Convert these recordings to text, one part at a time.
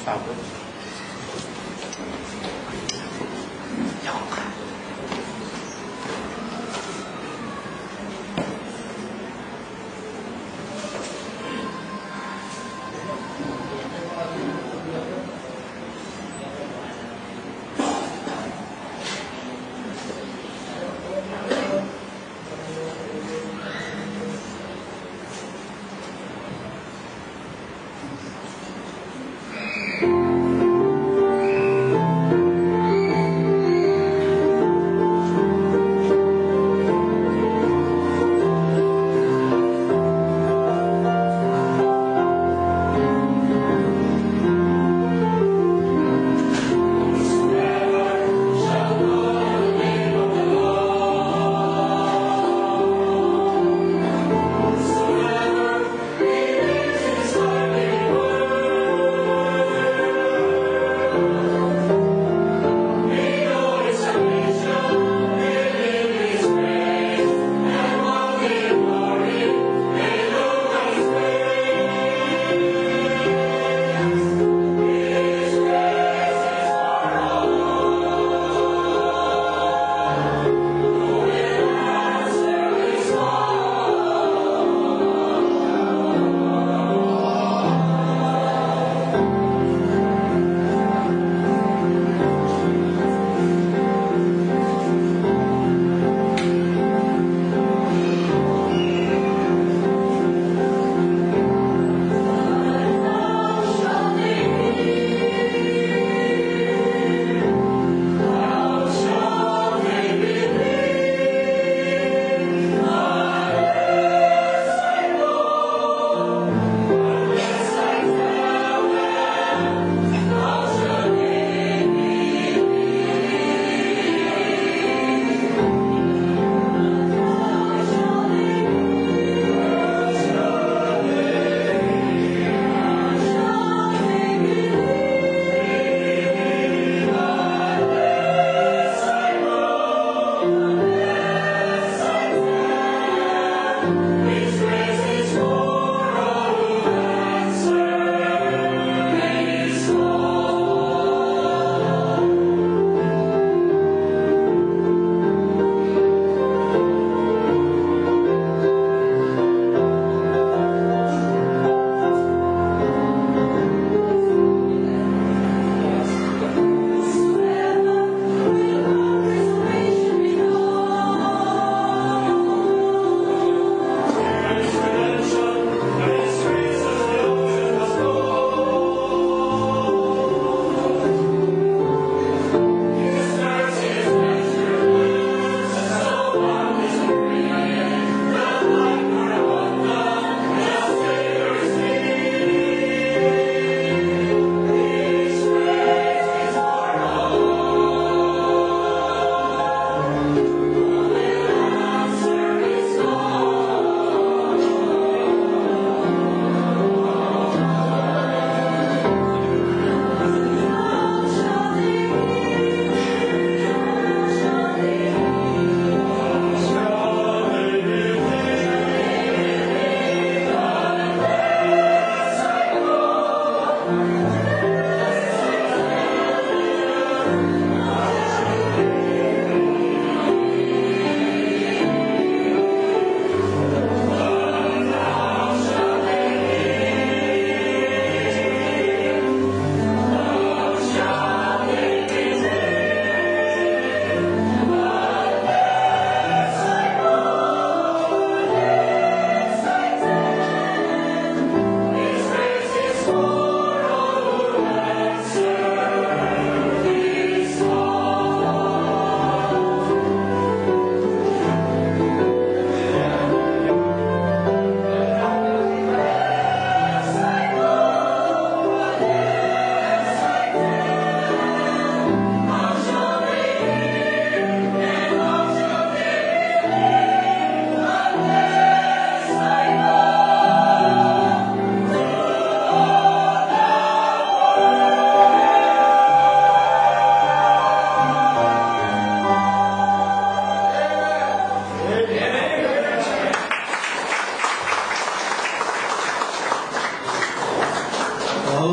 Tapos?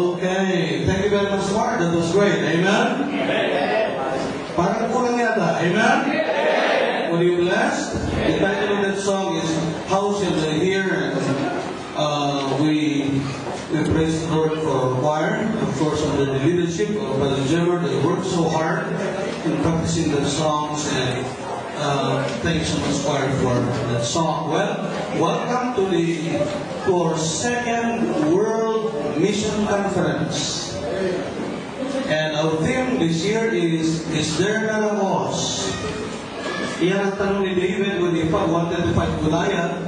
Okay. Thank you very much, Mark. That was great. Amen? Parang kulang yata. Amen? Were you blessed? The title of that song is How Shall They Hear? And we praise the Lord for our choir. Of course, under the leadership of Brother Jemmer, they worked so hard in practicing the songs, and thanks so much, choir, for that song. Well, welcome to our second World Mission Conference. And our theme this year is there not a cause? Iyan ang tanong ni David when he wanted to fight Goliath.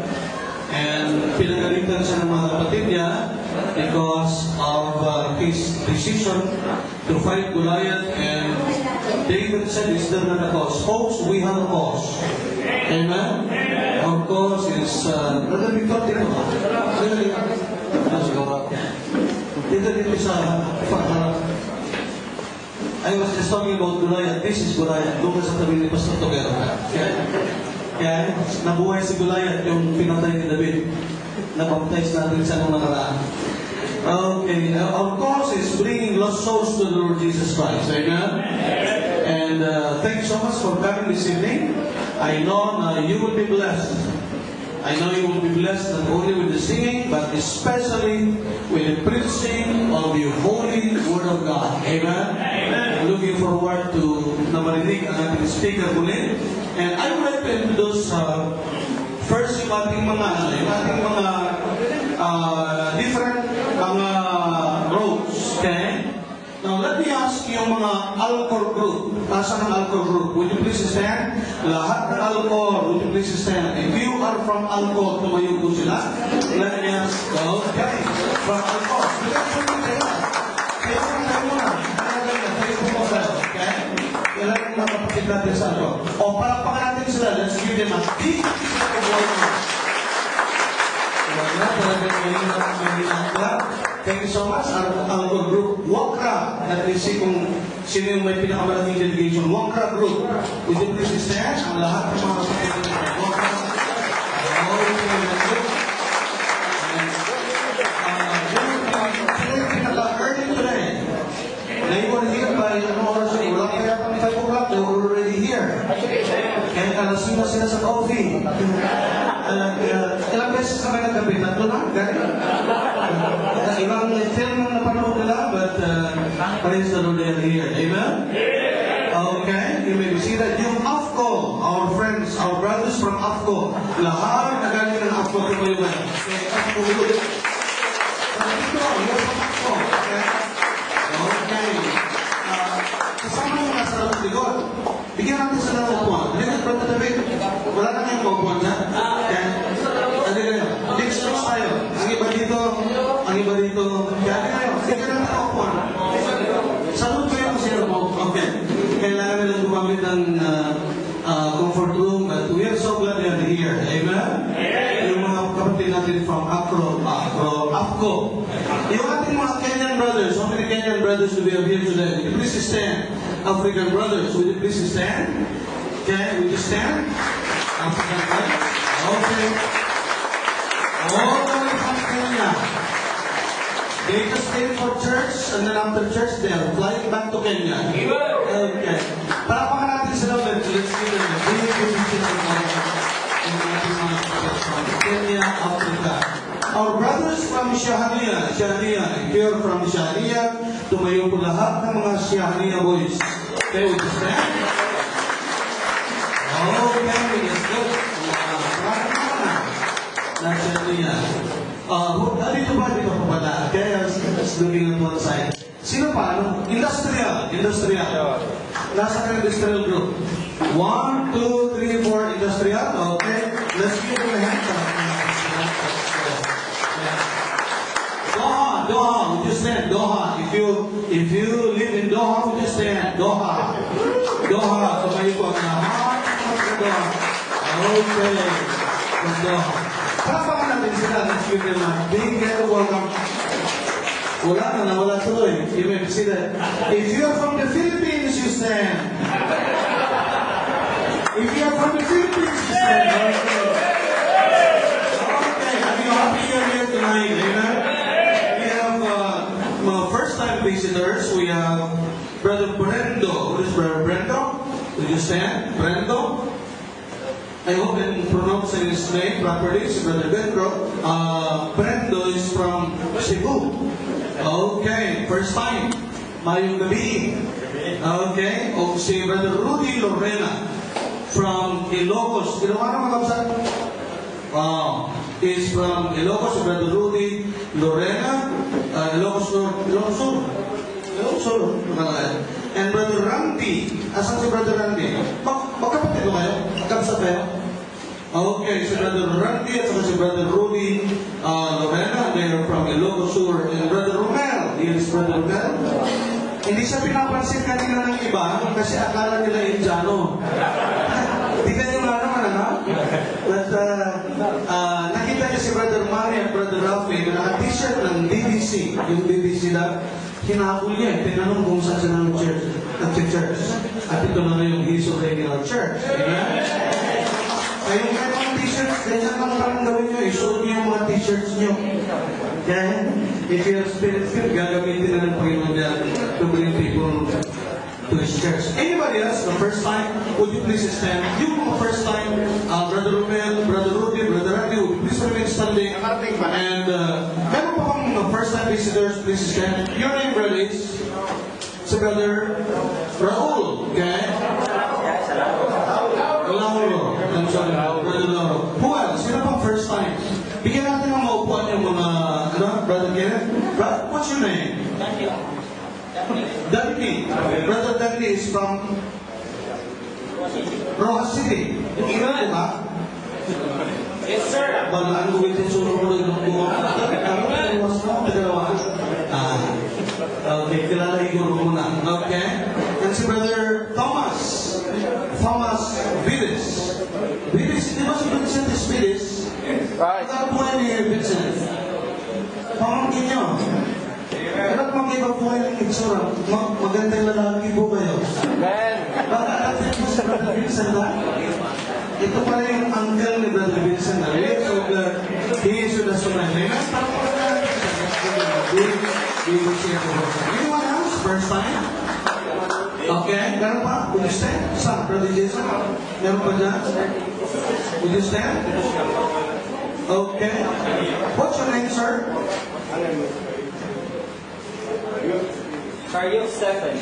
And pinagalitan siya ng mga kapatid niya because of his decision to fight Goliath. And David said, is there not a cause? Folks, we have a cause. Amen? Our cause is, Brother Victor, dito sa pagharap. I was just talking about Goliath. This is Goliath. Doon sa tabi ni Pastor Togero. Kaya, nabuhay si Goliath, yung pinatay ni David. Nabaptize natin sa nung nakaraan. Okay, our cause is bringing lost souls to the Lord Jesus Christ. Amen? And thank you so much for coming this evening. I know you will be blessed. I know you will be blessed not only with the singing, but especially with the preaching of the Holy Word of God. Amen? Amen. Looking forward to namarinig ang ating speaker muli. And I would like to introduce first yung ating mga different mga roles. Okay? Now, let me ask you yung mga Alcor group. Asan ang Alcor group? Would you please stand? Lahat ng Alcor, would you please stand? If you are from Alcor, tumayo po sila. Let me ask, okay, from Alcor. Kayo muna. Okay? Kailangan mga kapatid natin sa Alcor. O, palakpakan natin sila. Let's give them a big welcome. Thank you so much. Our group, Wakra. At least kung sino yung may pinakamalaking delegation. Wakra group. Would you please stand? Ang lahat ng mga kapatid natin. Wakra. Sila yung pinaka-early today. They were here by ano oras yun. Wala kaya kami 5 o'clock. They were already here. Kaya alasina sila sa coffee. Ilang beses na kayo nagkabit? Tatlo lang? Ibang film na napanood nila, but praise the Lord, they are here. Amen? Okay, you may be seated. Yung AFCO, our friends, our brothers from AFCO, lahat na galing ng AFCO tumayo ba? AFCO, you're from AFCO. Okay. Kasama yung nasa labas likod. Bigyan natin sila ng upuan. Halika, Brother David. Wala na kayong upuan dyan. Okay. Next talks tayo. Ang iba dito. Kaya kayo. Bigyan natin ang upuan. Salud kayo kung sino mo. Okay. Kailangan nilang gumamit ng comfort room. But we are so glad they are here. Amen? Yung mga kapatid natin from AFCO. Yung ating mga Kenyan brothers. How many Kenyan brothers do we have here today? Would you please stand? African brothers, would you please stand? Okay, would you stand? African brothers? Okay. All the way from Kenya. They just came for church, and then after church, they are flying back to Kenya. Okay. Parapakan natin sila ulit. Let's give them a big from Kenya, Africa. Our brothers from Shahania. If you're from Shahania, tumayo po lahat ng mga Shahania boys. Okay, would you stand? Okay, let's go. Shahania. Dito ba pa pala? Okay, let's looking at one side. Sino pa? Industrial. Nasa ka industrial group. 1, 2, 3, 4 industrial. Okay, let's give them a hand. Doha, would you stand? Doha. If you live in Doha, would you stand? Doha. Tumayo po ang lahat. Doha. Okay. From Doha. Parapakan natin sila. Let's give them a big welcome. Nawala tuloy. You may see that. If you are from the Philippines, you stand. If you are from the Philippines, you stand. Okay. Are you happy you're here tonight? Amen? We have first-time visitors, we have Brother Brendo. Who is Brother Brendo? Would you stand? Brendo? I hope I'm pronouncing his name properly. Si Brother Brendo. Brendo is from Cebu. Okay, first time. Mayong gabi. Okay, o si Brother Rudy Lorena from Ilocos. Ilocano mga kapsat? Wow. Is from Ilocos, si Brother Rudy Lorena. Ilocos Sur. And Brother Randy. Asan si Brother Randy? Magkapatid mo kayo? Magkapsat kayo? Okay, si Brother Randy at si Brother Rudy Lorena. They are from Ilocos Sur. And Brother Romel. Yes, Brother Romel. Hindi siya pinapansin kanina ng iba kasi akala nila Indiano. Hindi kayo naman, ano? But nakita niya si Brother Mari at Brother Rafi na naka-t-shirt ng BBC. Yung BBC na hinahol niya. Tinanong kung saan siya nag-church. At ito na yung His Original Church. Amen? Kayong kayong t-shirts, ganyan lang parang gawin nyo. Isuot niyo yung mga t-shirts nyo. Okay? If you have spirit-filled, gagamitin na ng Panginoon yan to bring people to His church. Anybody else, the first time, would you please stand? You the first time, Brother Romel, Brother Rudy, Brother Randy, would you please remain standing? And meron pa kong first-time visitors, please stand. Your name, brother, is si Brother Raul. Okay? Lauro. I'm sorry, Brother Lauro. Who else? Sino pang first time? Bigyan natin ng maupuan yung mga, Brother Kenneth? What's your name? Dante. Brother Dante is from Rojas City. Iba mo ba? Yes, sir. Balaan ko ito sunod mo ng buwan. Iwas mo, dalawa. Okay, kilala iguro muna. Okay? And si Brother Thomas. Thomas Vides. Vides, di ba si Vincent is Vides? Right. Nakabuhay ni Vincent. Pamangkin nyo. Ba't mag-iba-buhay ng itsura? Magandang lalaki po kayo. Amen. Baka natin mo si Brother Vincent na? Ito pala yung uncle ni Brother Vincent na. So glad he is with us tonight. Amen? Anyone else? First time? Okay, meron pa? Would you stand? Saan? Brother Jason? Meron pa dyan? Would you stand? Okay. What's your name, sir? Are you Stephen?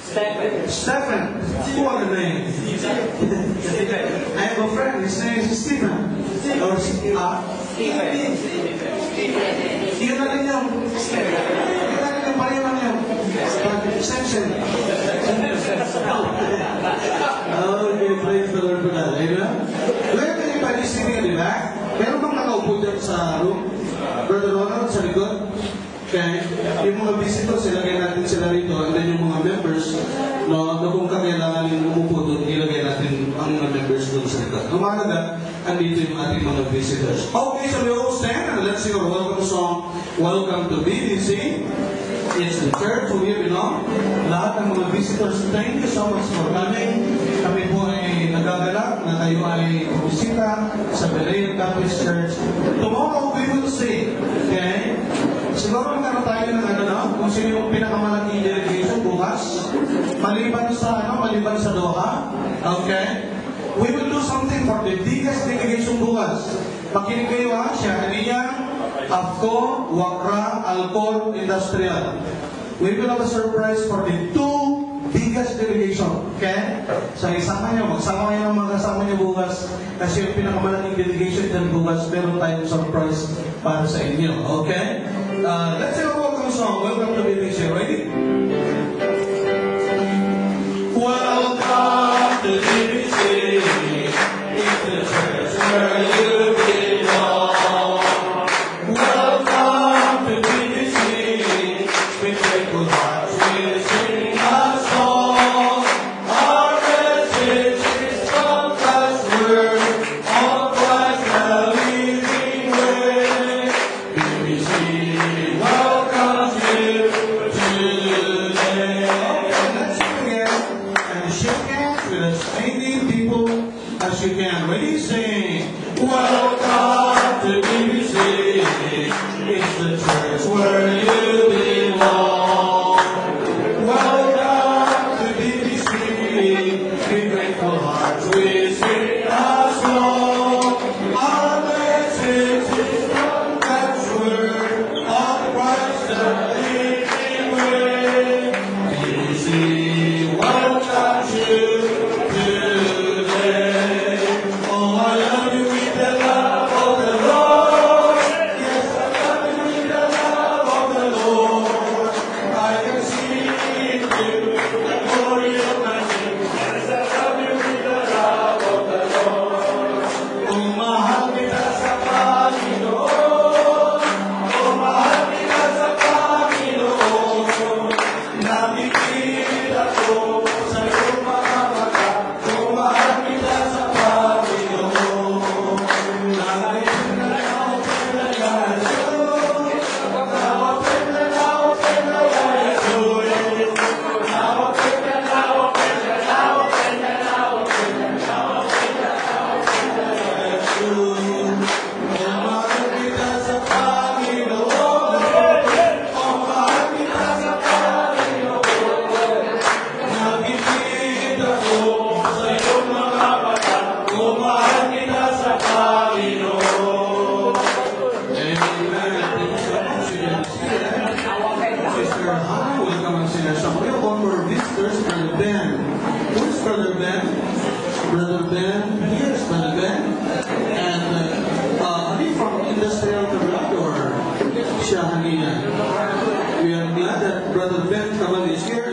Stephen. Stephen. What a name. I have a friend. His name is Stephen. Or Stephen. Iyan na rin yung pareho lang yung extension. Okay, praise the Lord for that. Amen? Do you have anybody sitting in the back? Meron bang nakaupo dyan sa room? Brother Ronald, sa likod? Okay. Yung mga visitors, ilagay natin sila rito. And then yung mga members, no, kung kakailangan yung umupo doon, ilagay natin ang mga members doon sa likod. Umagaga, andito yung ating mga visitors. Okay, so we all stand and let's sing our welcome song. Welcome to BBC. It's the church where we belong. Lahat ng mga visitors, thank you so much for coming. Kami po ay nagagalak na kayo ay bumisita sa Berean Baptist Church. Tomorrow we will sing. Okay? Siguro magkaroon tayo ng kung sino yung pinakamalaking delegation bukas. Maliban sa Doha. Okay? We will do something for the biggest delegation bukas. Makinig kayo ha, Shahriya, AFCO, Wakra, Alcor, Industrial. We will have a surprise for the two biggest delegation. Okay? So isama nyo, magsama kayo ng mga kasama nyo bukas. Kasi yung pinakamalaking delegation dyan bukas, meron tayong surprise para sa inyo. Okay? Let's sing a welcome song. Welcome to BBC. Ready? Welcome to BBC. It's the church where you belong. Welcome to BBC. With grateful hearts we'll sing a song. Our message is from God's word, on Christ the living way. BBC welcomes you today. Let's sing again and shake hands with as many people as you can. Ready? Sing. Welcome to BBC. It's the church where you belong. pastors, Brother Ben. Where's Brother Ben? Brother Ben, here's Brother Ben. And are you from Industrial Tablad or Shahanina? We are glad that Brother Ben Kamal is here.